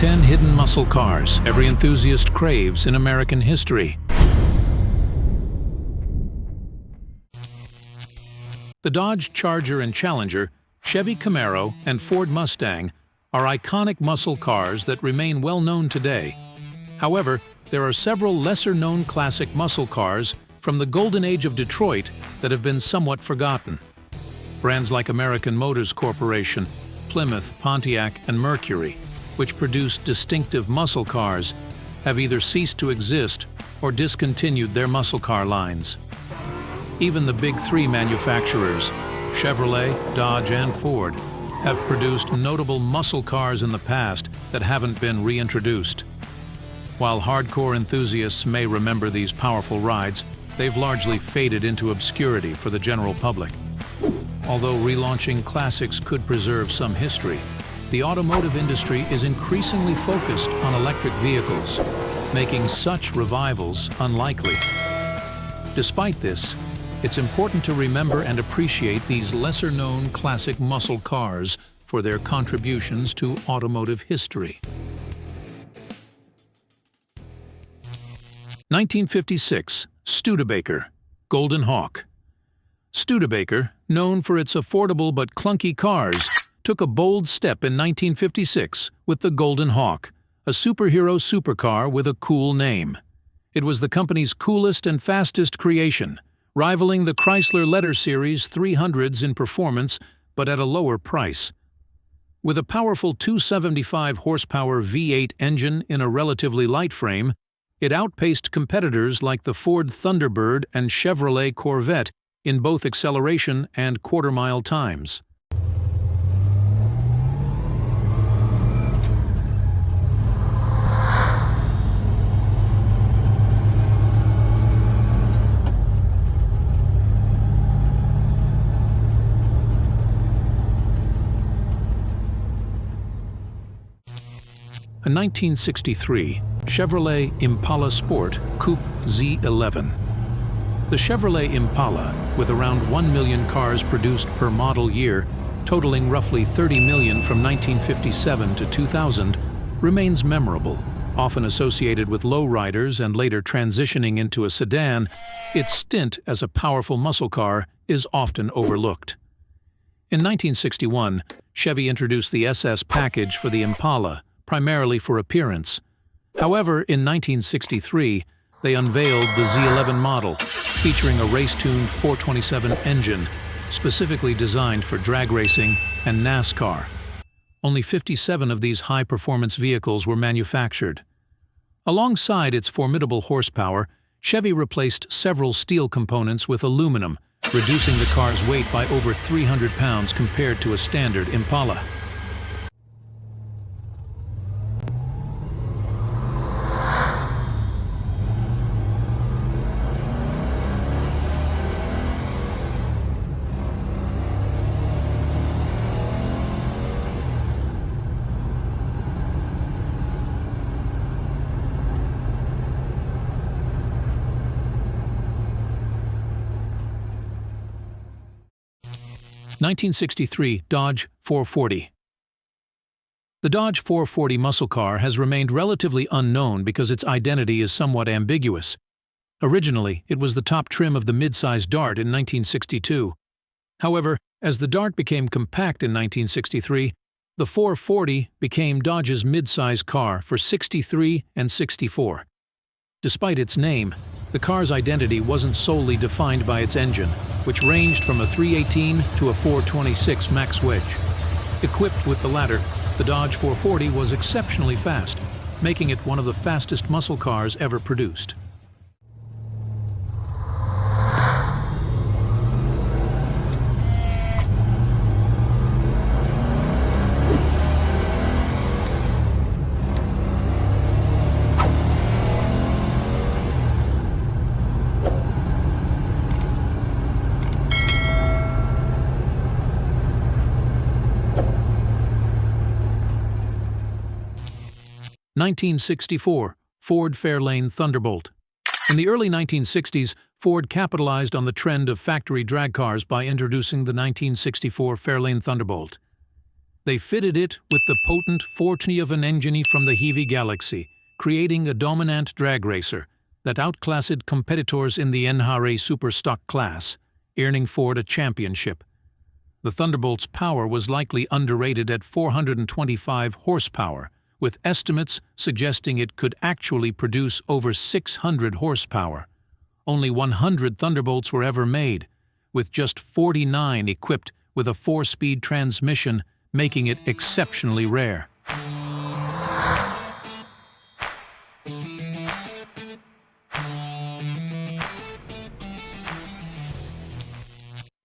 10 hidden muscle cars every enthusiast craves in American history. The Dodge Charger and Challenger, Chevy Camaro, and Ford Mustang are iconic muscle cars that remain well known today. However, there are several lesser-known classic muscle cars from the golden age of Detroit that have been somewhat forgotten. Brands like American Motors Corporation, Plymouth, Pontiac, and Mercury, which produced distinctive muscle cars, have either ceased to exist or discontinued their muscle car lines. Even the big three manufacturers, Chevrolet, Dodge, and Ford, have produced notable muscle cars in the past that haven't been reintroduced. While hardcore enthusiasts may remember these powerful rides, they've largely faded into obscurity for the general public. Although relaunching classics could preserve some history, the automotive industry is increasingly focused on electric vehicles, making such revivals unlikely. Despite this, it's important to remember and appreciate these lesser-known classic muscle cars for their contributions to automotive history. 1956, Studebaker, Golden Hawk. Studebaker, known for its affordable but clunky cars, took a bold step in 1956 with the Golden Hawk, a superhero supercar with a cool name. It was the company's coolest and fastest creation, rivaling the Chrysler Letter Series 300s in performance but at a lower price. With a powerful 275 horsepower V8 engine in a relatively light frame, it outpaced competitors like the Ford Thunderbird and Chevrolet Corvette in both acceleration and quarter-mile times. A 1963 Chevrolet Impala Sport Coupe Z11. The Chevrolet Impala, with around 1 million cars produced per model year, totaling roughly 30 million from 1957 to 2000, remains memorable. Often associated with lowriders and later transitioning into a sedan, its stint as a powerful muscle car is often overlooked. In 1961, Chevy introduced the SS package for the Impala, primarily for appearance. However, in 1963, they unveiled the Z11 model, featuring a race-tuned 427 engine, specifically designed for drag racing and NASCAR. Only 57 of these high-performance vehicles were manufactured. Alongside its formidable horsepower, Chevy replaced several steel components with aluminum, reducing the car's weight by over 300 pounds compared to a standard Impala. (1963) Dodge 440. The Dodge 440 muscle car has remained relatively unknown because its identity is somewhat ambiguous. Originally, it was the top trim of the midsize Dart in 1962. However, as the Dart became compact in 1963, the 440 became Dodge's midsize car for 63 and 64. Despite its name, the car's identity wasn't solely defined by its engine, which ranged from a 318 to a 426 max wedge. Equipped with the latter, the Dodge 440 was exceptionally fast, making it one of the fastest muscle cars ever produced. (1964) Ford Fairlane Thunderbolt. In the early 1960s, Ford capitalized on the trend of factory drag cars by introducing the 1964 Fairlane Thunderbolt. They fitted it with the potent 411 engine from the Heavy Galaxy, creating a dominant drag racer that outclassed competitors in the NHRA Superstock class, earning Ford a championship. The Thunderbolt's power was likely underrated at 425 horsepower, with estimates suggesting it could actually produce over 600 horsepower. Only 100 Thunderbolts were ever made, with just 49 equipped with a 4-speed transmission, making it exceptionally rare.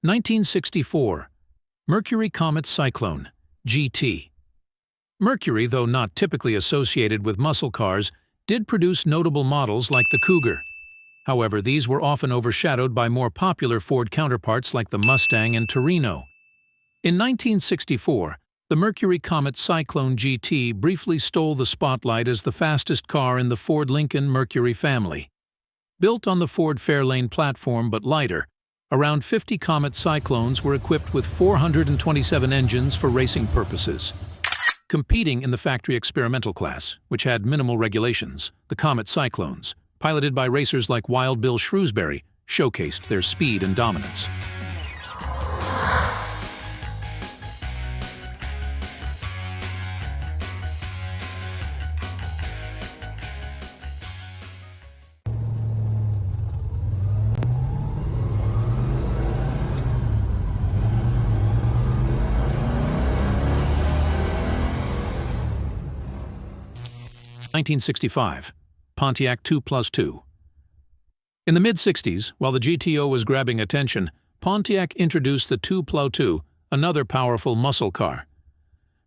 (1964) Mercury Comet Cyclone GT. Mercury, though not typically associated with muscle cars, did produce notable models like the Cougar. However, these were often overshadowed by more popular Ford counterparts like the Mustang and Torino. In 1964, the Mercury Comet Cyclone GT briefly stole the spotlight as the fastest car in the Ford Lincoln Mercury family. Built on the Ford Fairlane platform but lighter, around 50 Comet Cyclones were equipped with 427 engines for racing purposes. Competing in the factory experimental class, which had minimal regulations, the Comet Cyclones, piloted by racers like Wild Bill Shrewsbury, showcased their speed and dominance. (1965) Pontiac 2+2. In the mid-60s, while the GTO was grabbing attention, Pontiac introduced the 2+2, another powerful muscle car.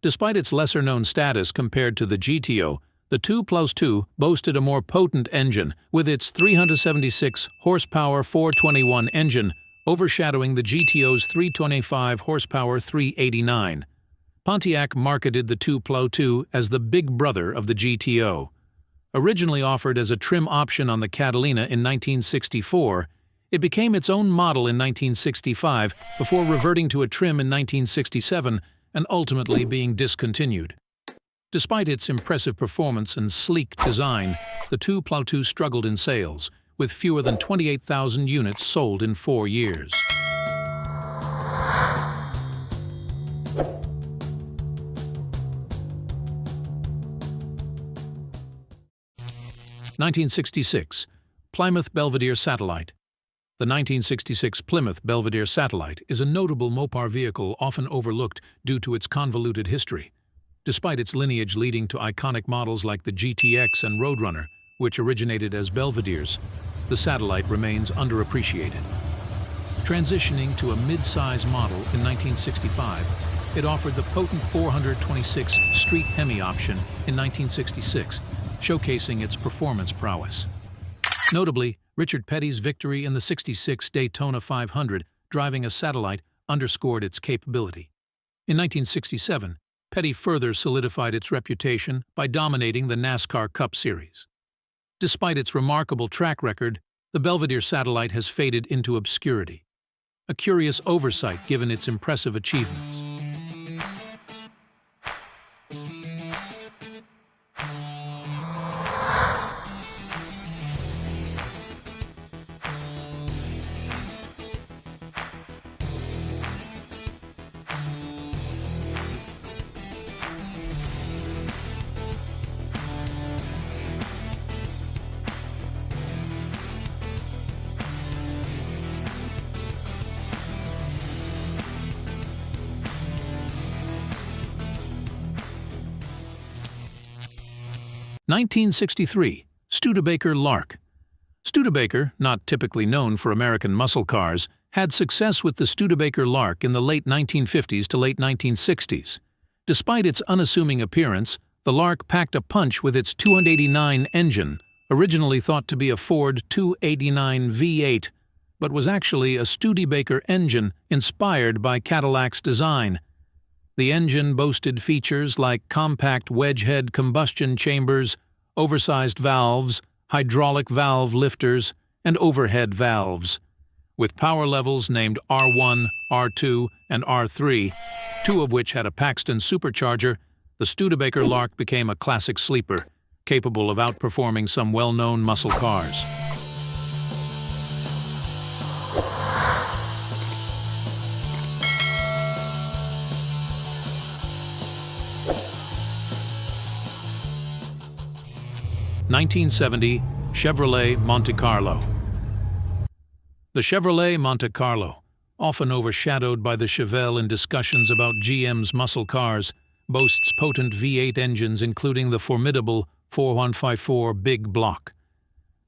Despite its lesser-known status compared to the GTO, the 2+2 boasted a more potent engine, with its 376-horsepower 421 engine overshadowing the GTO's 325-horsepower 389. Pontiac marketed the 2+2 as the big brother of the GTO. Originally offered as a trim option on the Catalina in 1964, it became its own model in 1965 before reverting to a trim in 1967 and ultimately being discontinued. Despite its impressive performance and sleek design, the 2+2 struggled in sales, with fewer than 28,000 units sold in 4 years. (1966) Plymouth Belvedere Satellite. The 1966 Plymouth Belvedere Satellite is a notable Mopar vehicle often overlooked due to its convoluted history. Despite its lineage leading to iconic models like the GTX and Roadrunner, which originated as Belvederes, the Satellite remains underappreciated. Transitioning to a mid-size model in 1965, it offered the potent 426 Street Hemi option in 1966, showcasing its performance prowess. Notably, Richard Petty's victory in the '66 Daytona 500 driving a Satellite underscored its capability. In 1967, Petty further solidified its reputation by dominating the NASCAR Cup Series. Despite its remarkable track record, the Belvedere Satellite has faded into obscurity, a curious oversight given its impressive achievements. (1963) Studebaker Lark. Studebaker, not typically known for American muscle cars, had success with the Studebaker Lark in the late 1950s to late 1960s. Despite its unassuming appearance, the Lark packed a punch with its 289 engine, originally thought to be a Ford 289 V8, but was actually a Studebaker engine inspired by Cadillac's design. The engine boasted features like compact wedge-head combustion chambers, oversized valves, hydraulic valve lifters, and overhead valves. with power levels named R1, R2, and R3, two of which had a Paxton supercharger. The Studebaker Lark became a classic sleeper, capable of outperforming some well-known muscle cars. (1970) Chevrolet Monte Carlo. The Chevrolet Monte Carlo, often overshadowed by the Chevelle in discussions about GM's muscle cars, boasts potent V8 engines including the formidable 4154 Big Block.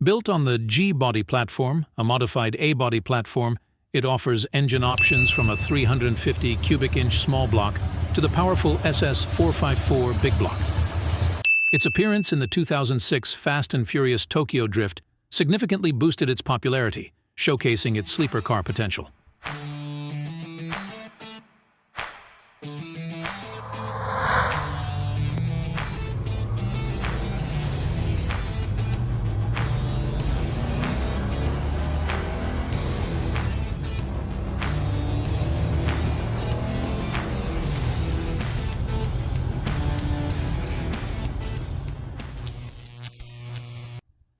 Built on the G-body platform, a modified A-body platform, it offers engine options from a 350 cubic inch small block to the powerful SS 454 Big Block. Its appearance in the 2006 Fast and Furious Tokyo Drift significantly boosted its popularity, showcasing its sleeper car potential.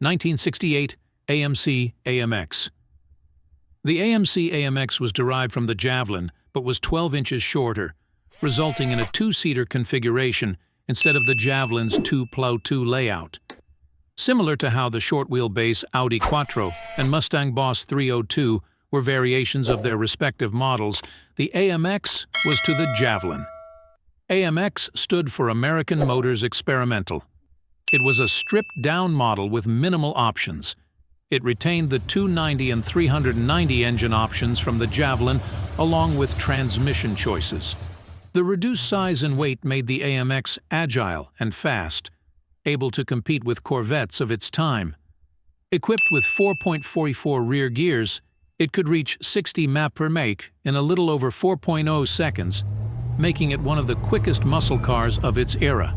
(1968) AMC AMX. The AMC AMX was derived from the Javelin, but was 12 inches shorter, resulting in a two-seater configuration instead of the Javelin's 2+2 layout. Similar to how the short-wheelbase Audi Quattro and Mustang Boss 302 were variations of their respective models, the AMX was to the Javelin. AMX stood for American Motors Experimental. It was a stripped-down model with minimal options. It retained the 290 and 390 engine options from the Javelin, along with transmission choices. The reduced size and weight made the AMX agile and fast, able to compete with Corvettes of its time. Equipped with 4.44 rear gears, it could reach 60 mph per make in a little over 4.0 seconds, making it one of the quickest muscle cars of its era.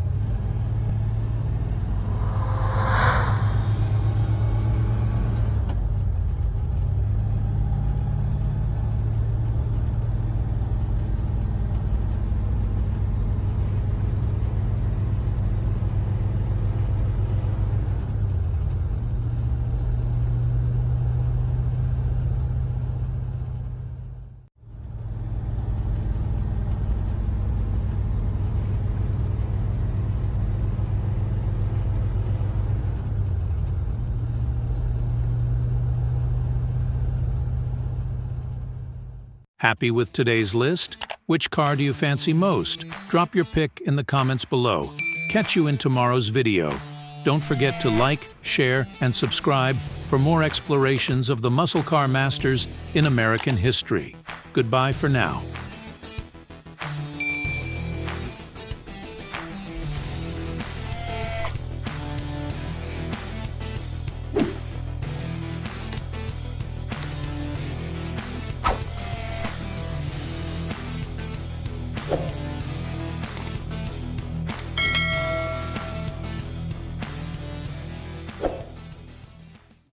Happy with today's list? Which car do you fancy most? Drop your pick in the comments below. Catch you in tomorrow's video. Don't forget to like, share, and subscribe for more explorations of the muscle car masters in American history. Goodbye for now.